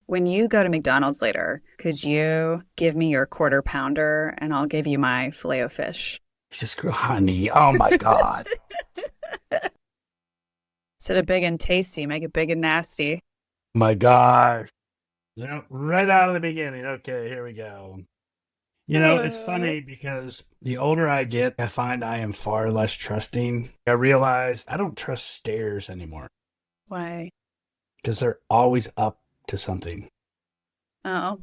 when you go to McDonald's later, could you give me your quarter pounder and I'll give you my filet o fish? Just honey. Oh my God. Instead of big and tasty, make it big and nasty. My gosh. Right out of the beginning. Okay, here we go. It's Uh, funny because the older I get, I find I am far less trusting. I realize I don't trust stairs anymore Why? because they're always up to something. Oh.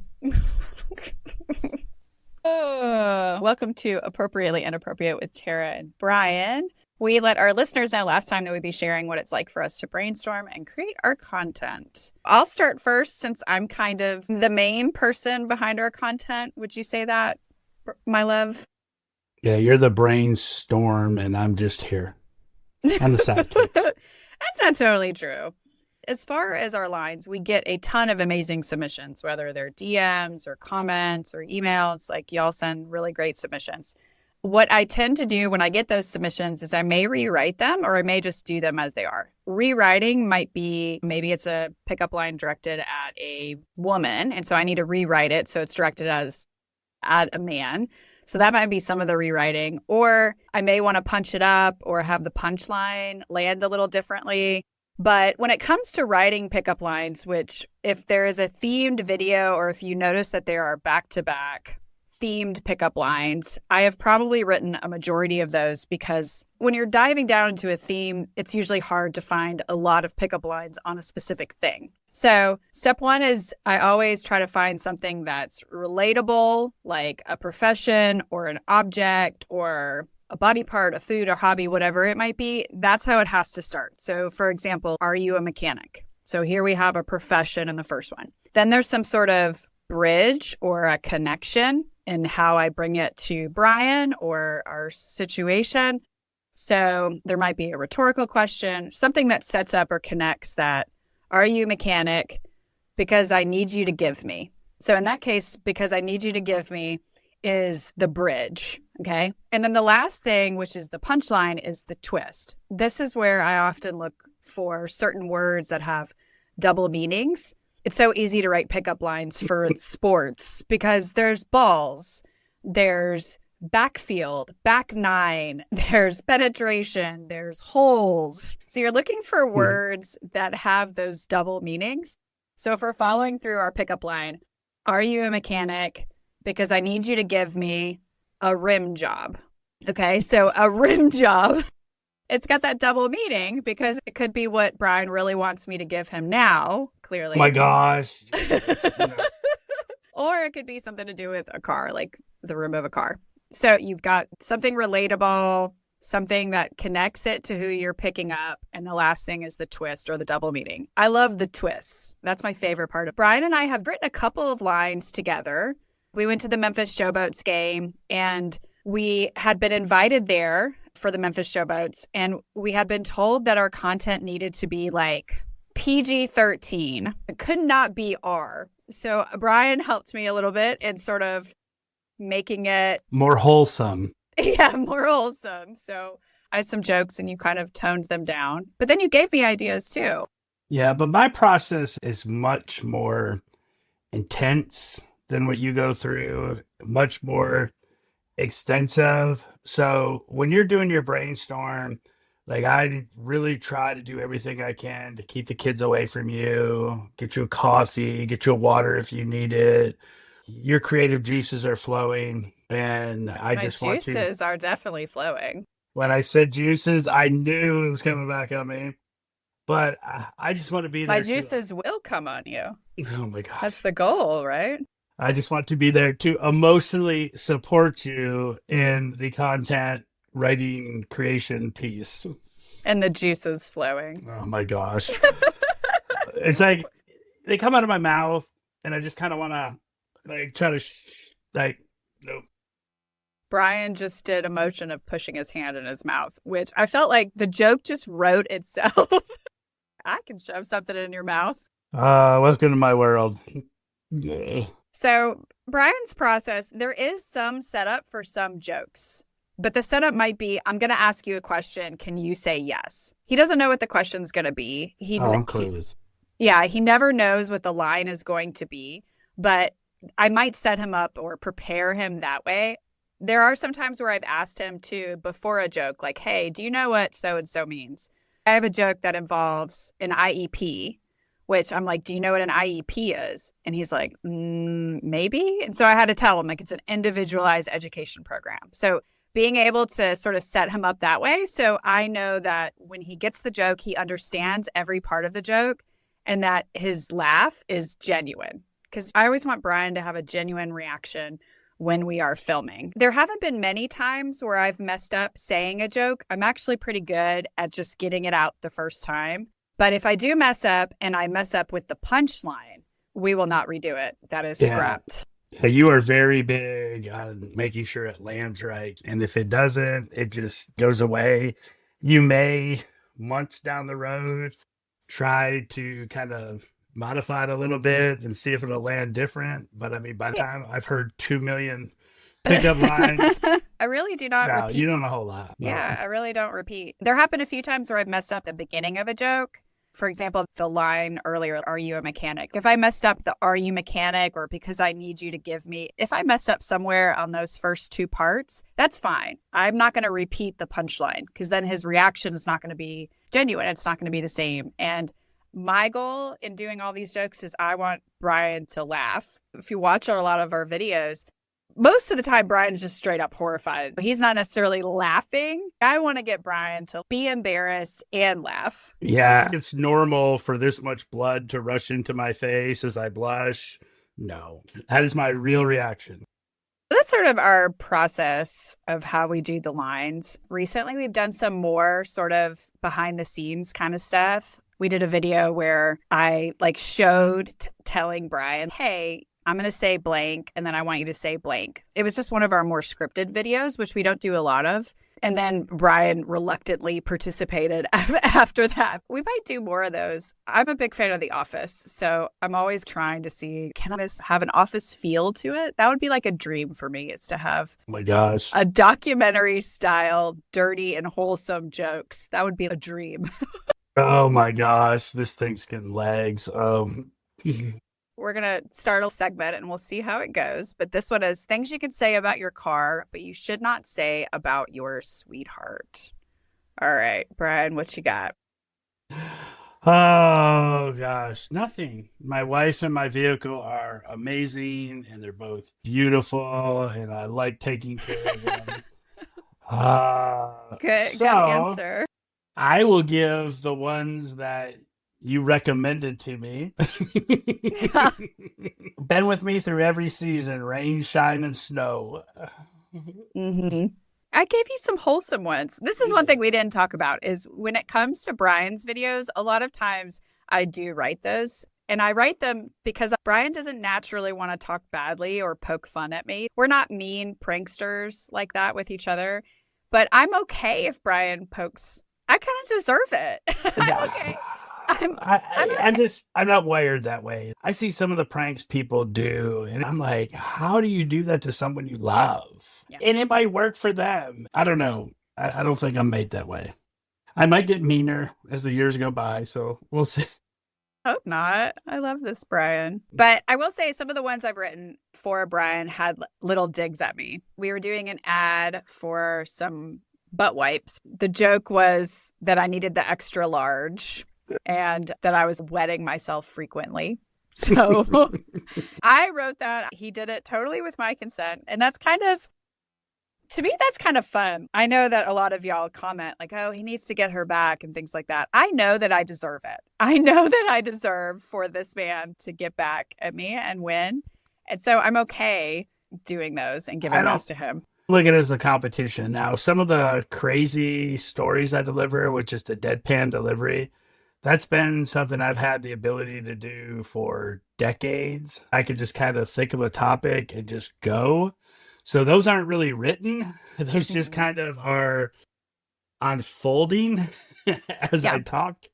Welcome to Appropriately Inappropriate with Tara and Brian. We let our listeners know last time that we'd be sharing what it's like for us to brainstorm and create our content. I'll start first since I'm kind of the main person behind our content. Would you say that, my love? Yeah, you're the brainstorm and I'm just here. I'm the sidekick. That's not totally true. As far as our lines, we get a ton of amazing submissions, whether they're DMs or comments or emails. Like, y'all send really great submissions. What I tend to do when I get those submissions is I may rewrite them or I may just do them as they are. Rewriting might be, maybe it's a pickup line directed at a woman, and so I need to rewrite it so it's directed at a man. So that might be some of the rewriting. Or I may want to punch it up or have the punchline land a little differently. But when it comes to writing pickup lines, which if there is a themed video or if you notice that there are back-to-back themed pickup lines, I have probably written a majority of those because when you're diving down into a theme, it's usually hard to find a lot of pickup lines on a specific thing. So step one is I always try to find something that's relatable, like a profession or an object or a body part, a food, a hobby, whatever it might be. That's how it has to start. So for example, are you a mechanic? So here we have a profession in the first one. Then there's some sort of bridge or a connection in how I bring it to Brian or our situation. So there might be a rhetorical question, something that sets up or connects that, are you a mechanic? Because I need you to give me. So in that case, because I need you to give me is the bridge. Okay. And then the last thing, which is the punchline, is the twist. This is where I often look for certain words that have double meanings. It's so easy to write pickup lines for sports because there's balls, there's backfield, back nine, there's penetration, there's holes. So you're looking for words that have those double meanings. So if we're following through our pickup line, are you a mechanic? Because I need you to give me a rim job. Okay, so a rim job, it's got that double meaning because it could be what Brian really wants me to give him now, My clearly. gosh. Or it could be something to do with a car, like the rim of a car. So you've got something relatable, something that connects it to who you're picking up. And the last thing is the twist or the double meaning. I love the twists. That's my favorite part of Brian and I have written a couple of lines together. We went to the Memphis Showboats game and we had been invited there for the Memphis Showboats. And we had been told that our content needed to be like PG-13. It could not be R. So Brian helped me a little bit in sort of making it, More wholesome. yeah, more wholesome. So I had some jokes and you kind of toned them down. But then you gave me ideas too. Yeah, but my process is much more intense than what you go through, much more extensive. So when you're doing your brainstorm, like I really try to do everything I can to keep the kids away from you, get you a coffee, get you a water if you need it. Your creative juices are flowing. And I My just want to, juices are definitely flowing. when I said juices, I knew it was coming back on me. But I just want to be My there to, juices will come on you. oh my That's gosh. the goal, right? I just want to be there to emotionally support you in the content writing creation piece. And the juices flowing. Oh my gosh. It's like they come out of my mouth and I just kind of want to like try to like nope. Brian just did a motion of pushing his hand in his mouth, which I felt like the joke just wrote itself. I can shove something in your mouth. Welcome to my world. Yeah. So, Brian's process, there is some setup for some jokes, but the setup might be I'm going to ask you a question. Can you say yes? He doesn't know what the question's going to be. Oh, I'm clueless. Yeah, he never knows what the line is going to be, but I might set him up or prepare him that way. There are some times where I've asked him to, before a joke, like, hey, do you know what so and so means? I have a joke that involves an IEP, which I'm like, do you know what an IEP is? And he's like, maybe. And so I had to tell him, like, it's an individualized education program. So being able to sort of set him up that way. So I know that when he gets the joke, he understands every part of the joke and that his laugh is genuine. Because I always want Brian to have a genuine reaction when we are filming. There haven't been many times where I've messed up saying a joke. I'm actually pretty good at just getting it out the first time. But if I do mess up and I mess up with the punchline, we will not redo it. That is scrapped. You are very big on making sure it lands right. And if it doesn't, it just goes away. You may, months down the road, try to kind of modify it a little bit and see if it'll land different. But I mean, by the time I've heard 2 million pickup lines, I really do not repeat. You don't know a whole lot. No. Yeah, I really don't repeat. There have been a few times where I've messed up the beginning of a joke. For example, the line earlier, are you a mechanic? If I messed up the are you mechanic or because I need you to give me, if I messed up somewhere on those first 2 parts, that's fine. I'm not going to repeat the punchline because then his reaction is not going to be genuine. It's not going to be the same. And my goal in doing all these jokes is I want Brian to laugh. If you watch a lot of our videos, most of the time, Brian's just straight up horrified. He's not necessarily laughing. I want to get Brian to be embarrassed and laugh. Yeah, it's normal for this much blood to rush into my face as I blush. No, that is my real reaction. That's sort of our process of how we do the lines. Recently, we've done some more sort of behind the scenes kind of stuff. We did a video where I showed telling Brian, hey, I'm going to say blank, and then I want you to say blank. It was just one of our more scripted videos, which we don't do a lot of. And then Brian reluctantly participated after that. We might do more of those. I'm a big fan of The Office, so I'm always trying to see, can I have an office feel to it? That would be like a dream for me, is to have oh my gosh, a documentary style, dirty and wholesome jokes. That would be a dream. Oh my gosh, this thing's getting legs. We're going to start a segment and we'll see how it goes. But this one is things you can say about your car, but you should not say about your sweetheart. All right, Brian, what you got? Oh gosh, nothing. My wife and my vehicle are amazing and they're both beautiful and I like taking care of them. Good answer. I will give the ones that you recommended to me. Been with me through every season, rain, shine, and snow. Mm-hmm. I gave you some wholesome ones. This is one thing we didn't talk about is when it comes to Brian's videos, a lot of times I do write those. And I write them because Brian doesn't naturally want to talk badly or poke fun at me. We're not mean pranksters like that with each other. But I'm okay if Brian pokes. I kind of deserve it. I'm okay. I'm not wired that way. I see some of the pranks people do, and I'm like, how do you do that to someone you love? Yeah. And it might work for them. I don't know. I don't think I'm made that way. I might get meaner as the years go by, so we'll see. Hope not. I love this, Brian. But I will say some of the ones I've written for Brian had little digs at me. We were doing an ad for some butt wipes. The joke was that I needed the extra large and that I was wetting myself frequently. So I wrote that. He did it totally with my consent. And that's kind of, to me, that's kind of fun. I know that a lot of y'all comment like, oh, he needs to get her back and things like that. I know that I deserve it. I know that I deserve for this man to get back at me and win. And so I'm okay doing those and giving those to him. Look at it as a competition. Now, some of the crazy stories I deliver, which is the deadpan delivery, that's been something I've had the ability to do for decades. I could just kind of think of a topic and just go. So those aren't really written. Those just kind of are unfolding as I talk.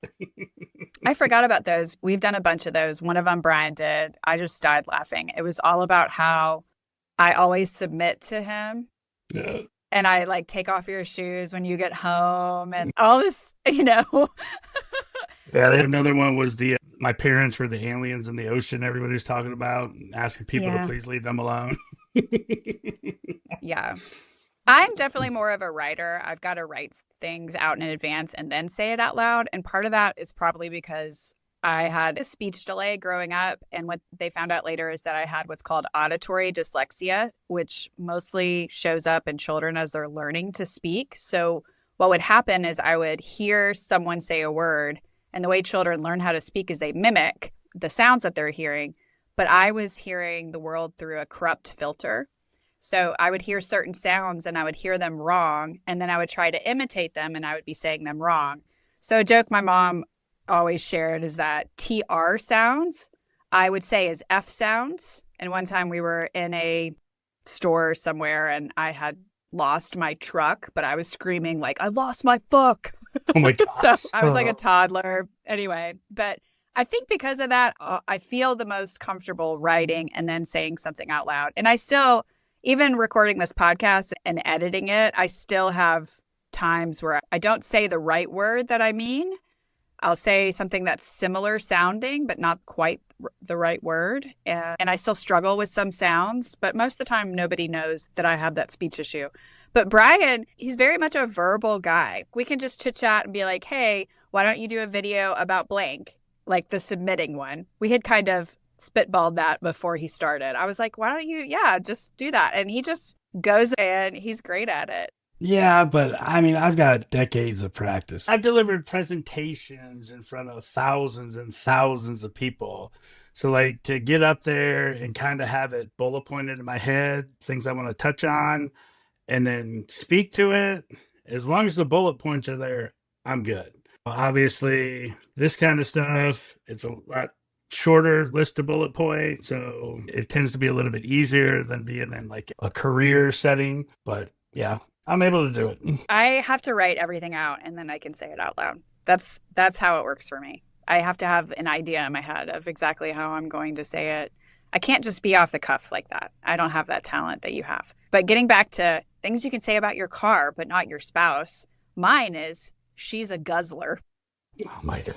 I forgot about those. We've done a bunch of those. One of them Brian did. I just died laughing. It was all about how I always submit to him. Yeah. And I like take off your shoes when you get home and all this, you know. Yeah, another one was my parents were the aliens in the ocean everybody's talking about, and asking people to please leave them alone. Yeah. I'm definitely more of a writer. I've got to write things out in advance and then say it out loud. And part of that is probably because I had a speech delay growing up. And what they found out later is that I had what's called auditory dyslexia, which mostly shows up in children as they're learning to speak. So what would happen is I would hear someone say a word, and the way children learn how to speak is they mimic the sounds that they're hearing. But I was hearing the world through a corrupt filter. So I would hear certain sounds and I would hear them wrong. And then I would try to imitate them and I would be saying them wrong. So a joke my mom always shared is that TR sounds, I would say is F sounds. And one time we were in a store somewhere and I had lost my truck, but I was screaming like, I lost my fuck. Oh my gosh. So I was like a toddler anyway. But I think because of that, I feel the most comfortable writing and then saying something out loud. And I still, even recording this podcast and editing it, I still have times where I don't say the right word that I mean. I'll say something that's similar sounding, but not quite the right word. And I still struggle with some sounds, but most of the time, nobody knows that I have that speech issue. But Brian, he's very much a verbal guy. We can just chit chat and be like, hey, why don't you do a video about blank? Like the submitting one. We had kind of spitballed that before he started. I was like, why don't you, just do that. And he just goes and he's great at it. Yeah, but I mean, I've got decades of practice. I've delivered presentations in front of thousands and thousands of people. So like to get up there and kind of have it bullet pointed in my head, things I want to touch on, and then speak to it, as long as the bullet points are there, I'm good. Obviously, this kind of stuff, it's a lot shorter list of bullet points, so it tends to be a little bit easier than being in like a career setting. But yeah, I'm able to do it. I have to write everything out and then I can say it out loud. That's how it works for me. I have to have an idea in my head of exactly how I'm going to say it. I can't just be off the cuff like that. I don't have that talent that you have. But getting back to things you can say about your car, but not your spouse, mine is she's a guzzler. Oh my God.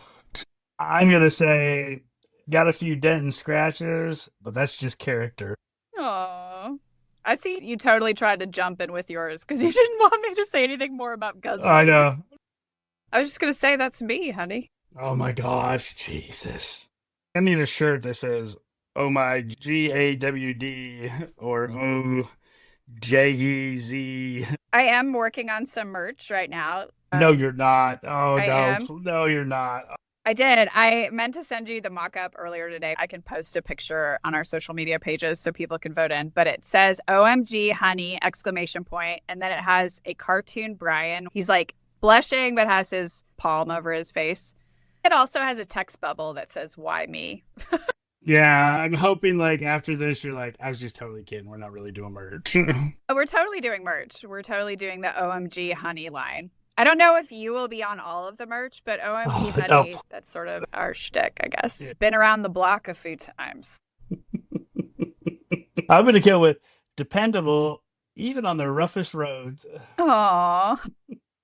I'm going to say got a few dent and scratches, but that's just character. Aww. I see you totally tried to jump in with yours because you didn't want me to say anything more about guzzling. I know. I was just going to say that's me, honey. Oh my gosh, Jesus. I need a shirt that says, oh my GAWD or oh JEZ. I am working on some merch right now. No, you're not. Oh, I no. am. No, you're not. I did. I meant to send you the mock-up earlier today. I can post a picture on our social media pages so people can vote in. But it says OMG honey, ! And then it has a cartoon Brian. He's like blushing, but has his palm over his face. It also has a text bubble that says, why me? Yeah, I'm hoping like after this, you're like, I was just totally kidding. We're not really doing merch. We're totally doing merch. We're totally doing the OMG honey line. I don't know if you will be on all of the merch, but OMG honey, no. That's sort of our shtick, I guess. Yeah. Been around the block a few times. I'm going to go with dependable, even on the roughest roads. Aw.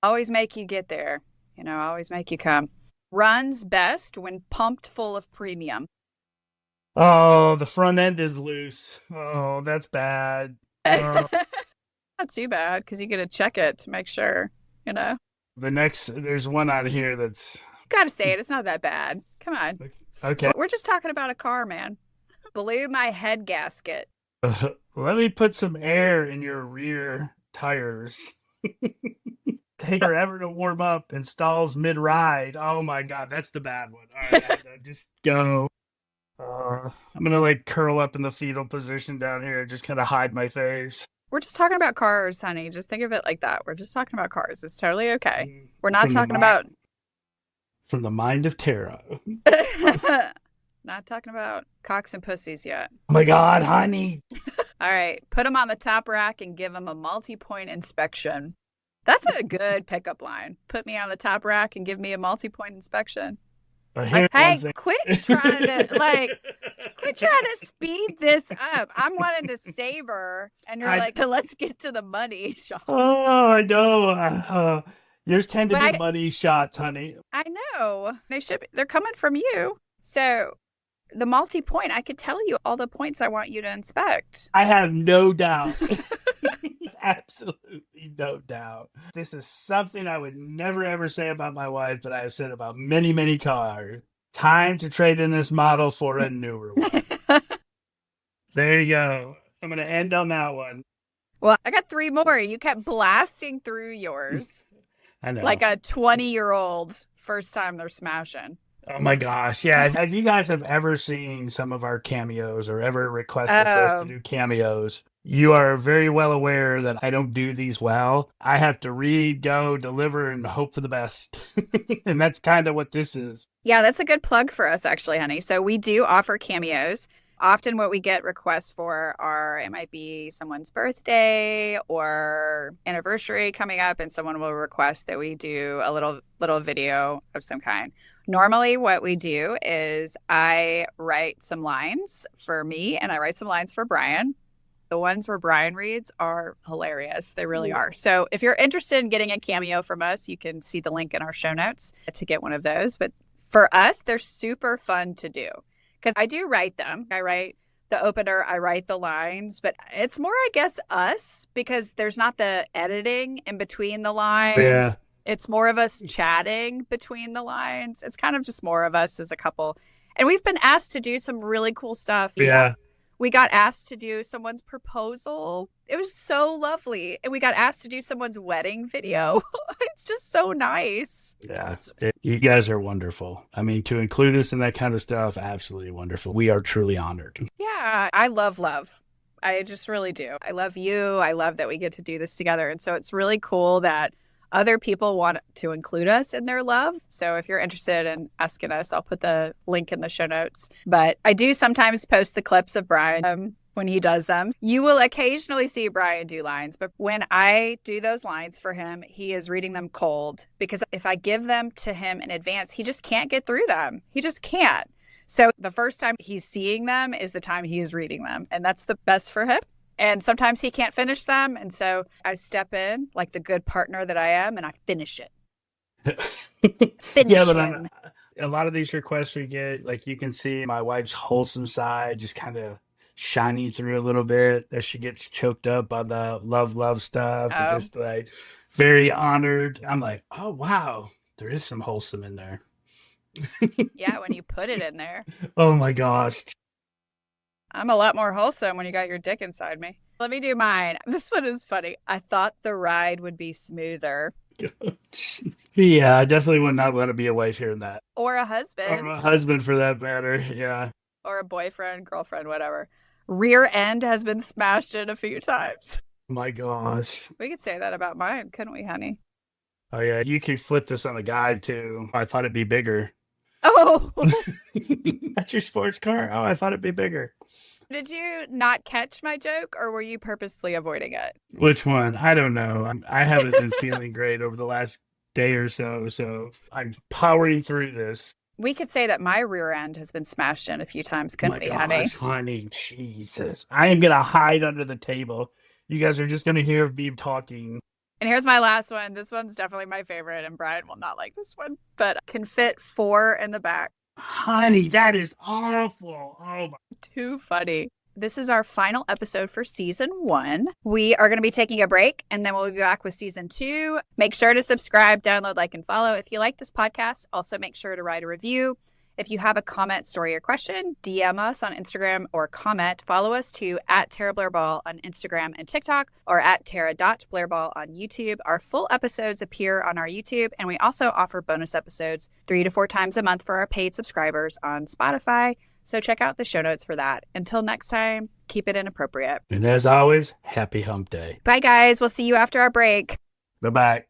Always make you get there. Always make you come. Runs best when pumped full of premium. Oh, the front end is loose. Oh, that's bad. Not too bad, because you get to check it to make sure, There's one out here that's... Gotta say it, it's not that bad. Come on. Okay. We're just talking about a car, man. Blew my head gasket. Let me put some air in your rear tires. Take forever to warm up and stalls mid-ride. Oh my God, that's the bad one. All right, just go. I'm going to curl up in the fetal position down here and just kind of hide my face. We're just talking about cars, honey. Just think of it like that. We're just talking about cars. It's totally okay. We're not talking about... From the mind of Tara. Not talking about cocks and pussies yet. Oh my God, honey. All right. Put them on the top rack and give them a multi-point inspection. That's a good pickup line. Put me on the top rack and give me a multi-point inspection. Hey, quit trying to We're trying to speed this up. I'm wanting to savor, and you're like, let's get to the money shot. Oh, I know. Yours tend to But be money shots, honey. I know. They're coming from you. So the multi-point, I could tell you all the points I want you to inspect. I have no doubt. Absolutely no doubt. This is something I would never ever say about my wife, but I have said about many, many cars. Time to trade in this model for a newer one. There you go. I'm going to end on that one. Well, I got 3 more. You kept blasting through yours. I know. Like a 20-year-old first time they're smashing. Oh my gosh. Yeah. If you guys have ever seen some of our cameos or ever requested for us to do cameos, you are very well aware that I don't do these well. I have to read, go, deliver, and hope for the best. And that's kind of what this is. Yeah, that's a good plug for us, actually, honey. So we do offer cameos. Often what we get requests for it might be someone's birthday or anniversary coming up, and someone will request that we do a little video of some kind. Normally what we do is I write some lines for me and I write some lines for Brian. The ones where Brian reads are hilarious. They really are. So if you're interested in getting a cameo from us, you can see the link in our show notes to get one of those. But for us, they're super fun to do because I do write them. I write the opener, I write the lines, but it's more, I guess, us because there's not the editing in between the lines. Yeah. It's more of us chatting between the lines. It's kind of just more of us as a couple. And we've been asked to do some really cool stuff. Yeah. We got asked to do someone's proposal. It was so lovely. And we got asked to do someone's wedding video. It's just so nice. Yeah. You guys are wonderful. I mean, to include us in that kind of stuff, absolutely wonderful. We are truly honored. Yeah. I love love. I just really do. I love you. I love that we get to do this together. And so it's really cool that other people want to include us in their love. So if you're interested in asking us, I'll put the link in the show notes. But I do sometimes post the clips of Brian when he does them. You will occasionally see Brian do lines, but when I do those lines for him, he is reading them cold because if I give them to him in advance, he just can't get through them. He just can't. So the first time he's seeing them is the time he is reading them. And that's the best for him. And sometimes he can't finish them. And so I step in like the good partner that I am and I finish it. Yeah, but a lot of these requests we get, like you can see my wife's wholesome side just kind of shining through a little bit as she gets choked up by the love stuff. And just like very honored. I'm like, oh, wow, there is some wholesome in there. Yeah, when you put it in there. Oh my gosh. I'm a lot more wholesome when you got your dick inside me. Let me do mine. This one is funny. I thought the ride would be smoother. Yeah, I definitely would not let to be a wife hearing that. Or a husband. Or a husband for that matter, yeah. Or a boyfriend, girlfriend, whatever. Rear end has been smashed in a few times. My gosh. We could say that about mine, couldn't we, honey? Oh yeah, you could flip this on a guide too. I thought it'd be bigger. Oh! That's your sports car? Oh, I thought it'd be bigger. Did you not catch my joke, or were you purposely avoiding it? Which one? I don't know. I haven't been feeling great over the last day or so I'm powering through this. We could say that my rear end has been smashed in a few times, couldn't we, honey? Honey, Jesus. I am going to hide under the table. You guys are just going to hear me talking. And here's my last one. This one's definitely my favorite, and Brian will not like this one, but can fit 4 in the back. Honey, that is awful. Oh my. Too funny. This is our final episode for season 1. We are going to be taking a break, and then we'll be back with season 2. Make sure to subscribe, download, like, and follow. If you like this podcast, also make sure to write a review. If you have a comment, story, or question, DM us on Instagram or comment. Follow us to @TaraBlairball on Instagram and TikTok or @Tara.Blairball on YouTube. Our full episodes appear on our YouTube, and we also offer bonus episodes 3 to 4 times a month for our paid subscribers on Spotify. So check out the show notes for that. Until next time, keep it inappropriate. And as always, happy hump day. Bye, guys. We'll see you after our break. Bye-bye.